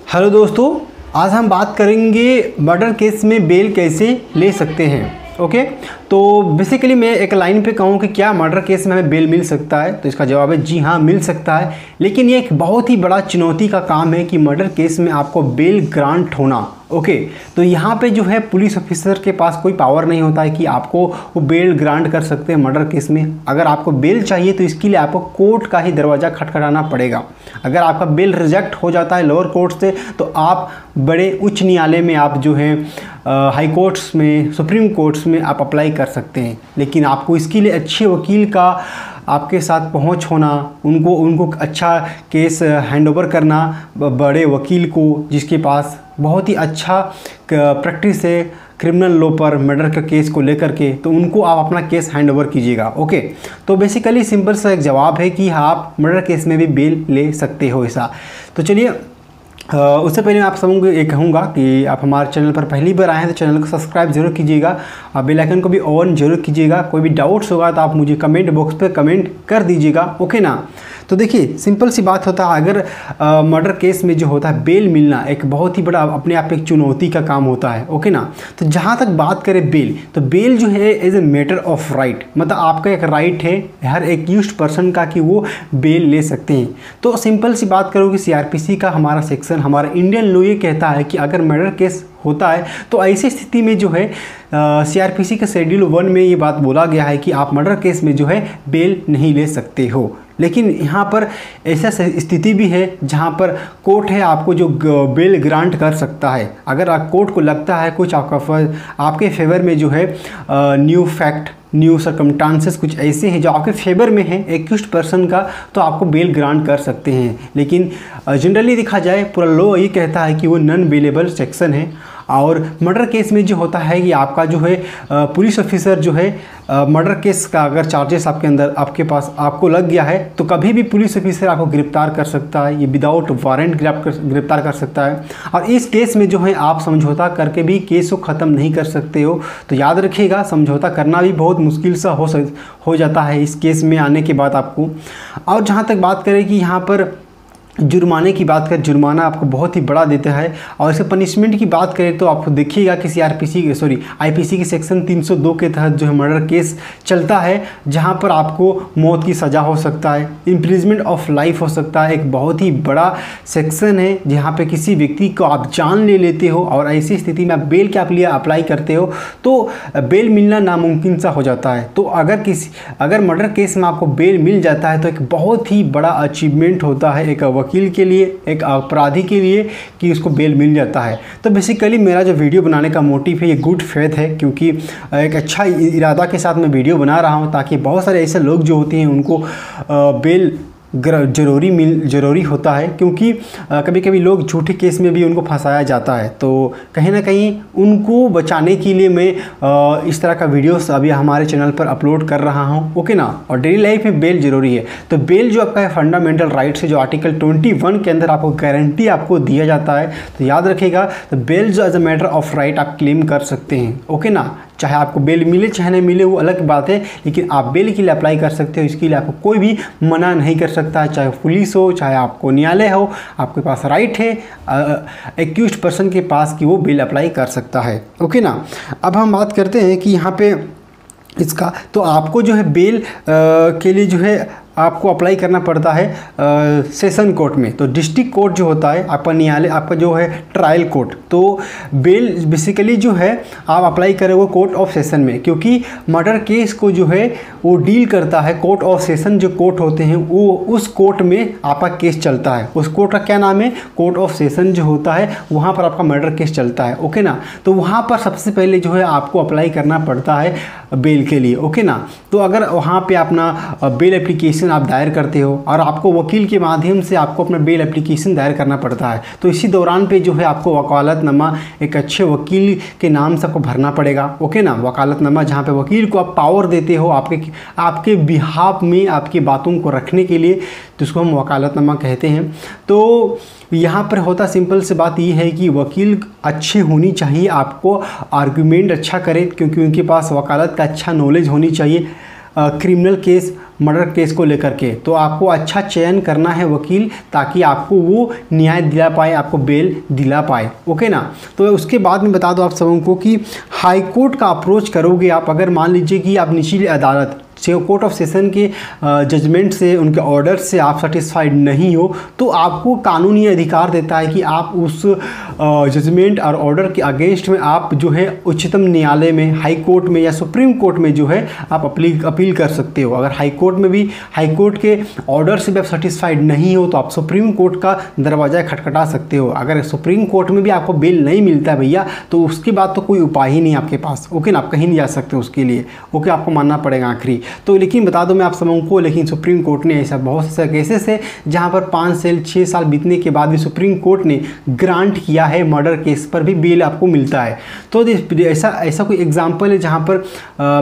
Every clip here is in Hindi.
हेलो दोस्तों, आज हम बात करेंगे मर्डर केस में बेल कैसे ले सकते हैं। ओके, तो बेसिकली मैं एक लाइन पे कहूँ कि क्या मर्डर केस में हमें बेल मिल सकता है, तो इसका जवाब है जी हाँ, मिल सकता है। लेकिन ये एक बहुत ही बड़ा चुनौती का काम है कि मर्डर केस में आपको बेल ग्रांट होना। ओके, तो यहाँ पे जो है पुलिस ऑफिसर के पास कोई पावर नहीं होता है कि आपको वो बेल ग्रांट कर सकते हैं मर्डर केस में। अगर आपको बेल चाहिए तो इसके लिए आपको कोर्ट का ही दरवाज़ा खटखटाना पड़ेगा। अगर आपका बेल रिजेक्ट हो जाता है लोअर कोर्ट से, तो आप बड़े उच्च न्यायालय में, आप जो है हाई कोर्ट्स में, सुप्रीम कोर्ट्स में आप अप्लाई कर सकते हैं। लेकिन आपको इसके लिए अच्छे वकील का आपके साथ पहुंच होना, उनको अच्छा केस हैंडओवर करना, बड़े वकील को जिसके पास बहुत ही अच्छा प्रैक्टिस है क्रिमिनल लॉ पर मर्डर का केस को लेकर के, तो उनको आप अपना केस हैंडओवर कीजिएगा। ओके, तो बेसिकली सिंपल सा एक जवाब है कि आप मर्डर केस में भी बेल ले सकते हो ऐसा। तो चलिए, उससे पहले मैं आप सबको ये कहूँगा कि आप हमारे चैनल पर पहली बार आए हैं तो चैनल को सब्सक्राइब जरूर कीजिएगा और बेल आइकन को भी ऑन जरूर कीजिएगा। कोई भी डाउट्स होगा तो आप मुझे कमेंट बॉक्स पे कमेंट कर दीजिएगा। ओके ना, तो देखिए सिंपल सी बात होता है, अगर मर्डर केस में जो होता है बेल मिलना एक बहुत ही बड़ा अपने आप एक चुनौती का काम होता है। ओके ना, तो जहाँ तक बात करें बेल, तो बेल जो है as a matter of right, मतलब आपका एक राइट है हर एक्यूज्ड पर्सन का कि वो बेल ले सकते हैं। तो सिंपल सी बात करूँ कि सीआरपीसी का हमारा सेक्शन, हमारा इंडियन लॉ ये कहता है कि अगर मर्डर केस होता है तो ऐसी स्थिति में जो है सीआरपीसी के शेड्यूल 1 में ये बात बोला गया है कि आप मर्डर केस में जो है बेल नहीं ले सकते हो। लेकिन यहाँ पर ऐसा स्थिति भी है जहाँ पर कोर्ट है आपको जो बेल ग्रांट कर सकता है। अगर कोर्ट को लगता है कुछ आपके फेवर में जो है न्यू फैक्ट, न्यू सर्कमस्टांसेस कुछ ऐसे हैं जो आपके फेवर में हैं एक्यूज्ड पर्सन का, तो आपको बेल ग्रांट कर सकते हैं। लेकिन जनरली देखा जाए पूरा लॉ ये कहता है कि वो नॉन बेलेबल सेक्शन है। और मर्डर केस में जो होता है कि आपका जो है पुलिस ऑफिसर जो है मर्डर केस का अगर चार्जेस आपके अंदर आपके पास आपको लग गया है, तो कभी भी पुलिस ऑफिसर आपको गिरफ्तार कर सकता है। ये विदाउट वारंट गिरफ्तार कर सकता है। और इस केस में जो है आप समझौता करके भी केस को ख़त्म नहीं कर सकते हो। तो याद रखिएगा, समझौता करना भी बहुत मुश्किल सा हो जाता है इस केस में आने के बाद आपको। और जहाँ तक बात करें कि यहाँ पर जुर्माने की बात करें, जुर्माना आपको बहुत ही बड़ा देता है। और इसे पनिशमेंट की बात करें तो आपको देखिएगा कि आईपीसी के सेक्शन 302 के तहत जो है मर्डर केस चलता है, जहां पर आपको मौत की सज़ा हो सकता है, इम्प्रिजमेंट ऑफ लाइफ हो सकता है। एक बहुत ही बड़ा सेक्शन है जहां पे किसी व्यक्ति को आप जान ले लेते हो और ऐसी स्थिति में आप बेल के लिए अप्लाई करते हो तो बेल मिलना नामुमकिन सा हो जाता है। तो अगर मर्डर केस में आपको बेल मिल जाता है तो एक बहुत ही बड़ा अचीवमेंट होता है एक वकील के लिए, एक अपराधी के लिए, कि उसको बेल मिल जाता है। तो बेसिकली मेरा जो वीडियो बनाने का मोटिव है ये गुड फेथ है, क्योंकि एक अच्छा इरादा के साथ मैं वीडियो बना रहा हूँ ताकि बहुत सारे ऐसे लोग जो होते हैं उनको बेल ज़रूरी होता है। क्योंकि कभी कभी लोग झूठे केस में भी उनको फंसाया जाता है। तो कहीं ना कहीं उनको बचाने के लिए मैं इस तरह का वीडियोस अभी हमारे चैनल पर अपलोड कर रहा हूं। ओके ना, और डेली लाइफ में बेल ज़रूरी है। तो बेल जो आपका है फंडामेंटल राइट्स है, जो आर्टिकल 21 के अंदर आपको गारंटी आपको दिया जाता है। तो याद रखिएगा, तो बेल जो as a matter of right आप क्लेम कर सकते हैं। ओके ना, चाहे आपको बेल मिले चाहे नहीं मिले वो अलग बात है, लेकिन आप बेल के लिए अप्लाई कर सकते हो। इसके लिए आपको कोई भी मना नहीं कर सकता है, चाहे पुलिस हो चाहे आपको न्यायालय हो, आपके पास राइट है एक्यूज्ड पर्सन के पास कि वो बेल अप्लाई कर सकता है। ओके ना, अब हम बात करते हैं कि यहाँ पे इसका, तो आपको जो है बेल के लिए जो है आपको अप्लाई करना पड़ता है सेशन कोर्ट में। तो डिस्ट्रिक्ट कोर्ट जो होता है आपका न्यायालय, आपका जो है ट्रायल कोर्ट, तो बेल बेसिकली जो है आप अप्लाई करोगे कोर्ट ऑफ सेशन में, क्योंकि मर्डर केस को जो है वो डील करता है कोर्ट ऑफ सेशन। जो कोर्ट होते हैं वो उस कोर्ट में आपका केस चलता है। उस कोर्ट का क्या नाम है? कोर्ट ऑफ सेशन जो होता है, वहाँ पर आपका मर्डर केस चलता है। ओके ना, तो वहाँ पर सबसे पहले जो है आपको अप्लाई करना पड़ता है बेल के लिए। ओके ना, तो अगर वहाँ पे अपना बेल एप्लीकेशन आप दायर करते हो और आपको वकील के माध्यम से आपको अपना बेल एप्लीकेशन दायर करना पड़ता है, तो इसी दौरान पे जो है आपको वकालतनामा एक अच्छे वकील के नाम से आपको भरना पड़ेगा। ओके ना, वकालतनामा जहाँ पे वकील को आप पावर देते हो आपके बिहाफ में आपकी बातों को रखने के लिए, तो उसको हम वकालतनामा कहते हैं। तो यहाँ पर होता सिंपल से बात ये है कि वकील अच्छे होनी चाहिए, आपको आर्गूमेंट अच्छा करे, क्योंकि उनके पास वकालत का अच्छा नॉलेज होनी चाहिए। क्रिमिनल केस, मर्डर केस को लेकर के, तो आपको अच्छा चयन करना है वकील, ताकि आपको वो न्याय दिला पाए, आपको बेल दिला पाए। ओके ना। तो उसके बाद में बता दो आप सबों को कि हाई कोर्ट का अप्रोच करोगे आप, अगर मान लीजिए कि आप निचली अदालत कोर्ट ऑफ सेशन के जजमेंट से, उनके ऑर्डर से आप सेटिस्फाइड नहीं हो, तो आपको कानूनी अधिकार देता है कि आप उस जजमेंट और ऑर्डर के अगेंस्ट में आप जो है उच्चतम न्यायालय में, हाई कोर्ट में या सुप्रीम कोर्ट में जो है आप अपील कर सकते हो। अगर हाई कोर्ट में भी, हाई कोर्ट के ऑर्डर से भी आप सेटिस्फाइड नहीं हो, तो आप सुप्रीम कोर्ट का दरवाज़ा खटखटा सकते हो। अगर सुप्रीम कोर्ट में भी आपको बेल नहीं मिलता है भैया, तो उसके बाद तो कोई उपाय ही नहीं आपके पास। ओके ना, आप कहीं नहीं जा सकते उसके लिए। ओके, आपको मानना पड़ेगा आखिरी। तो लेकिन बता दो मैं आप सबों को, लेकिन सुप्रीम कोर्ट ने ऐसा बहुत से केसेस है जहां पर 5 से 6 साल बीतने के बाद भी सुप्रीम कोर्ट ने ग्रांट किया है, मर्डर केस पर भी बेल आपको मिलता है। तो ऐसा कोई एग्जांपल है जहां पर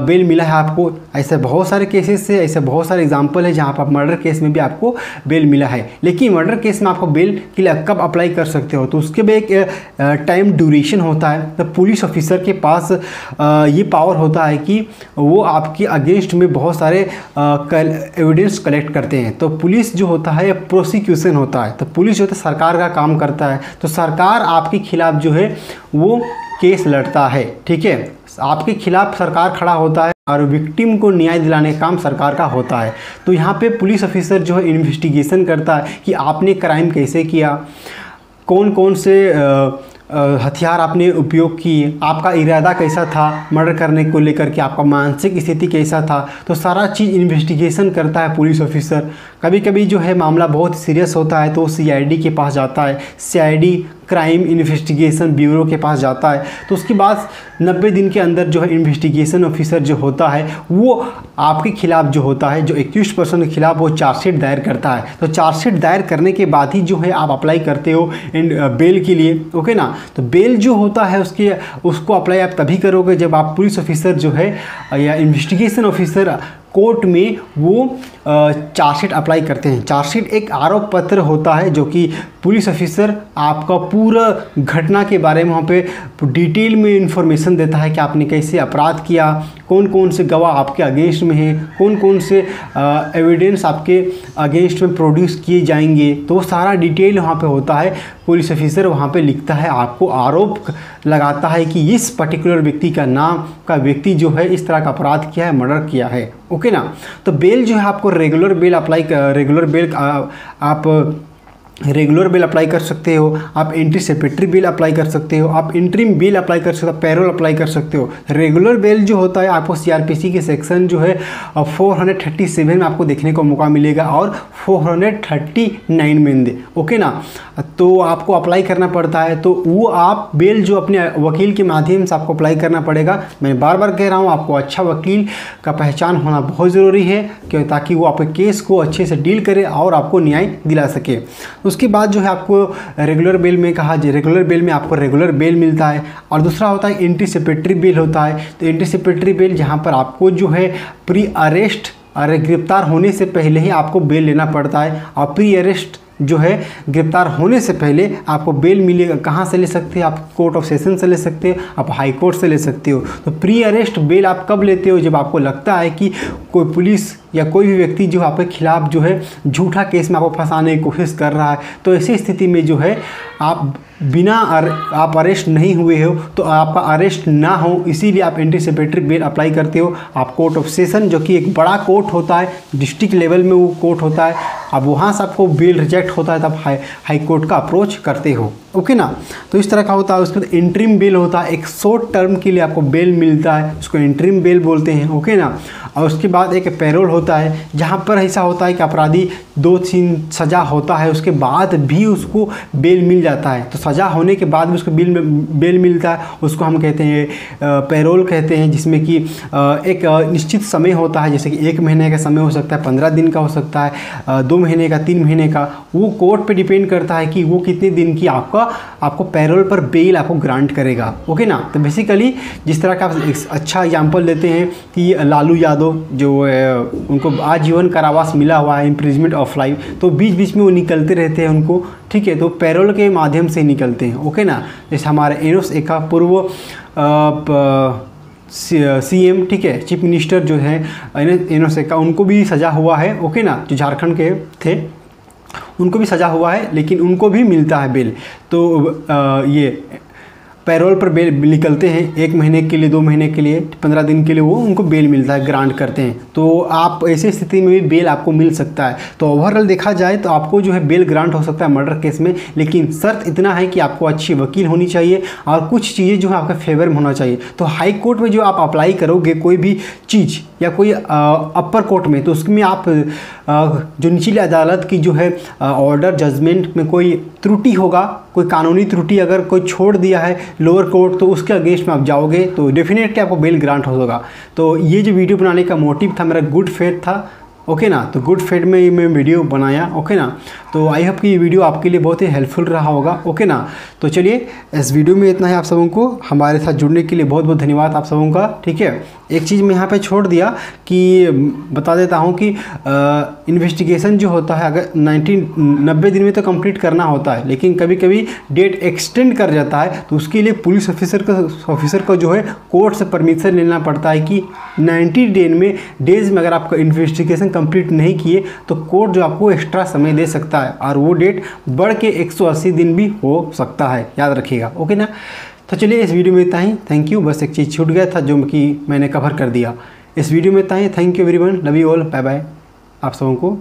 बेल मिला है आपको? ऐसे बहुत सारे केसेस से, ऐसे बहुत सारे एग्जांपल है जहां पर मर्डर केस में भी आपको बेल मिला है। लेकिन मर्डर केस में आपको बेल के लिए कब अप्लाई कर सकते हो? तो उसके भी एक टाइम ड्यूरेशन होता है। तो पुलिस ऑफिसर के पास ये पावर होता है कि वो आपके अगेंस्ट में बहुत सारे एविडेंस कलेक्ट करते हैं। तो पुलिस जो होता है प्रोसिक्यूशन होता है, तो पुलिस जो होता है सरकार का काम करता है। तो सरकार आपके खिलाफ जो है वो केस लड़ता है, ठीक है, आपके खिलाफ सरकार खड़ा होता है और विक्टिम को न्याय दिलाने का काम सरकार का होता है। तो यहाँ पे पुलिस ऑफिसर जो है इन्वेस्टिगेशन करता है कि आपने क्राइम कैसे किया, कौन कौन से हथियार आपने उपयोग किए, आपका इरादा कैसा था मर्डर करने को लेकर के, आपका मानसिक स्थिति कैसा था। तो सारा चीज़ इन्वेस्टिगेशन करता है पुलिस ऑफिसर। कभी कभी जो है मामला बहुत सीरियस होता है तो सीआईडी के पास जाता है, सीआईडी क्राइम इन्वेस्टिगेशन ब्यूरो के पास जाता है। तो उसके बाद 90 दिन के अंदर जो है इन्वेस्टिगेशन ऑफिसर जो होता है वो आपके खिलाफ जो होता है, जो एक्यूज्ड पर्सन के खिलाफ वो चार्जशीट दायर करता है। तो चार्जशीट दायर करने के बाद ही जो है आप अप्लाई करते हो बेल के लिए। ओके ना। तो बेल जो होता है उसको अप्लाई आप तभी करोगे जब आप पुलिस ऑफिसर जो है या इन्वेस्टिगेशन ऑफिसर कोर्ट में वो चार्जशीट अप्लाई करते हैं। चार्जशीट एक आरोप पत्र होता है जो कि पुलिस ऑफिसर आपका पूरा घटना के बारे में वहाँ पे डिटेल में इंफॉर्मेशन देता है कि आपने कैसे अपराध किया, कौन कौन से गवाह आपके अगेंस्ट में हैं, कौन कौन से एविडेंस आपके अगेंस्ट में प्रोड्यूस किए जाएंगे। तो वो सारा डिटेल वहाँ पे होता है। पुलिस ऑफिसर वहाँ पे लिखता है, आपको आरोप लगाता है कि इस पर्टिकुलर व्यक्ति का नाम का व्यक्ति जो है इस तरह का अपराध किया है, मर्डर किया है। ओके ना। तो बेल जो है आपको रेगुलर बेल अप्लाई कर सकते हो, आप एंटीसिपेटरी बेल अप्लाई कर सकते हो, आप इंटरिम बेल अप्लाई कर सकते हो, पैरोल अप्लाई कर सकते हो। रेगुलर बेल जो होता है आपको सीआरपीसी के सेक्शन जो है 437 में आपको देखने को मौका मिलेगा और 439 में दे। ओके ना। तो आपको अप्लाई करना पड़ता है। तो वो आप बेल जो अपने वकील के माध्यम से आपको अप्लाई करना पड़ेगा। मैं बार बार कह रहा हूँ, आपको अच्छा वकील का पहचान होना बहुत ज़रूरी है क्यों, ताकि वो आपके केस को अच्छे से डील करे और आपको न्याय दिला सके। उसके बाद जो है आपको रेगुलर बेल में रेगुलर बेल में आपको रेगुलर बेल मिलता है। और दूसरा होता है एंटीसिपेटरी बेल होता है। तो एंटीसिपेटरी बेल जहाँ पर आपको जो है प्री अरेस्ट, गिरफ्तार होने से पहले ही आपको बेल लेना पड़ता है। और प्री अरेस्ट जो है गिरफ्तार होने से पहले आपको बेल मिलेगा। कहाँ से ले सकते हैं? आप कोर्ट ऑफ सेशन से ले सकते हो, आप हाई कोर्ट से ले सकते हो। तो प्री अरेस्ट बेल आप कब लेते हो? जब आपको लगता है कि कोई पुलिस या कोई भी व्यक्ति जो आपके खिलाफ जो है झूठा केस में आपको फंसाने की कोशिश कर रहा है। तो ऐसी स्थिति में जो है आप आप अरेस्ट नहीं हुए हो, तो आपका अरेस्ट ना हो, इसीलिए आप एंटीसिपेटरी बेल अप्लाई करते हो। आप कोर्ट ऑफ सेशन जो कि एक बड़ा कोर्ट होता है, डिस्ट्रिक्ट लेवल में वो कोर्ट होता है, अब वहाँ से आपको बेल रिजेक्ट होता है तब हाई कोर्ट का अप्रोच करते हो। ओके ना। तो इस तरह का होता है। उसके बाद इंटरिम बेल होता है, एक शॉर्ट टर्म के लिए आपको बेल मिलता है, उसको इंटरिम बेल बोलते हैं। ओके ना। और उसके बाद एक पैरोल होता है जहाँ पर ऐसा होता है कि अपराधी 2-3 सज़ा होता है, उसके बाद भी उसको बेल मिल जाता है। तो सज़ा होने के बाद भी उसको बेल मिलता है, उसको हम कहते हैं पैरोल कहते हैं, जिसमें कि एक निश्चित समय होता है, जैसे कि 1 महीने का समय हो सकता है, 15 दिन का हो सकता है, 2 महीने का, 3 महीने का। वो कोर्ट पे डिपेंड करता है कि वो कितने दिन की आपको पैरोल पर बेल आपको ग्रांट करेगा। ओके ना। तो बेसिकली जिस तरह का एक अच्छा एग्जाम्पल देते हैं कि लालू यादव जो उनको आजीवन कारावास मिला हुआ है, इम्प्रिजमेंट ऑफ लाइफ, तो बीच बीच में वो निकलते रहते हैं उनको, ठीक है, तो पैरोल के माध्यम से निकलते हैं। ओके ना। जैसे हमारे एनोस एका पूर्व CM, ठीक है, चीफ मिनिस्टर जो है इनोसे का, उनको भी सजा हुआ है, ओके ना, जो झारखंड के थे उनको भी सजा हुआ है, लेकिन उनको भी मिलता है बेल। तो ये पैरोल पर बेल निकलते हैं 1 महीने के लिए, 2 महीने के लिए, 15 दिन के लिए, वो उनको बेल मिलता है, ग्रांट करते हैं। तो आप ऐसी स्थिति में भी बेल आपको मिल सकता है। तो ओवरऑल देखा जाए तो आपको जो है बेल ग्रांट हो सकता है मर्डर केस में, लेकिन शर्त इतना है कि आपको अच्छी वकील होनी चाहिए और कुछ चीज़ें जो है आपके फेवर में होना चाहिए। तो हाई कोर्ट में जो आप अप्लाई करोगे कोई भी चीज़ या कोई अपर कोर्ट में, तो उसमें आप जो निचली अदालत की जो है ऑर्डर जजमेंट में कोई त्रुटि होगा, कोई कानूनी त्रुटि अगर कोई छोड़ दिया है लोअर कोर्ट, तो उसके अगेंस्ट में आप जाओगे तो डेफिनेटली आपको बेल ग्रांट होगा। तो ये जो वीडियो बनाने का मोटिव था मेरा गुड फेथ था, ओके ना। तो गुड फेथ में मैं वीडियो बनाया, ओके ना। तो आई होप कि ये वीडियो आपके लिए बहुत ही हेल्पफुल रहा होगा, ओके ना। तो चलिए इस वीडियो में इतना है। आप सबों को हमारे साथ जुड़ने के लिए बहुत बहुत धन्यवाद आप सबों का, ठीक है। एक चीज़ मैं यहाँ पे छोड़ दिया कि बता देता हूँ कि इन्वेस्टिगेशन जो होता है अगर 90 दिन में तो कंप्लीट करना होता है, लेकिन कभी कभी डेट एक्सटेंड कर जाता है, तो उसके लिए पुलिस ऑफिसर को जो है कोर्ट से परमिशन लेना पड़ता है कि 90 डेज में अगर आपका इन्वेस्टिगेशन कंप्लीट नहीं किए तो कोर्ट जो आपको एक्स्ट्रा समय दे सकता है, और वो डेट बढ़ के 180 दिन भी हो सकता है, याद रखिएगा, ओके ना। तो चलिए इस वीडियो में इतना ही, थैंक यू। बस एक चीज़ छूट गया था जो कि मैंने कवर कर दिया। इस वीडियो में इतना ही, thank you everyone, love you all, bye bye आप सबों को।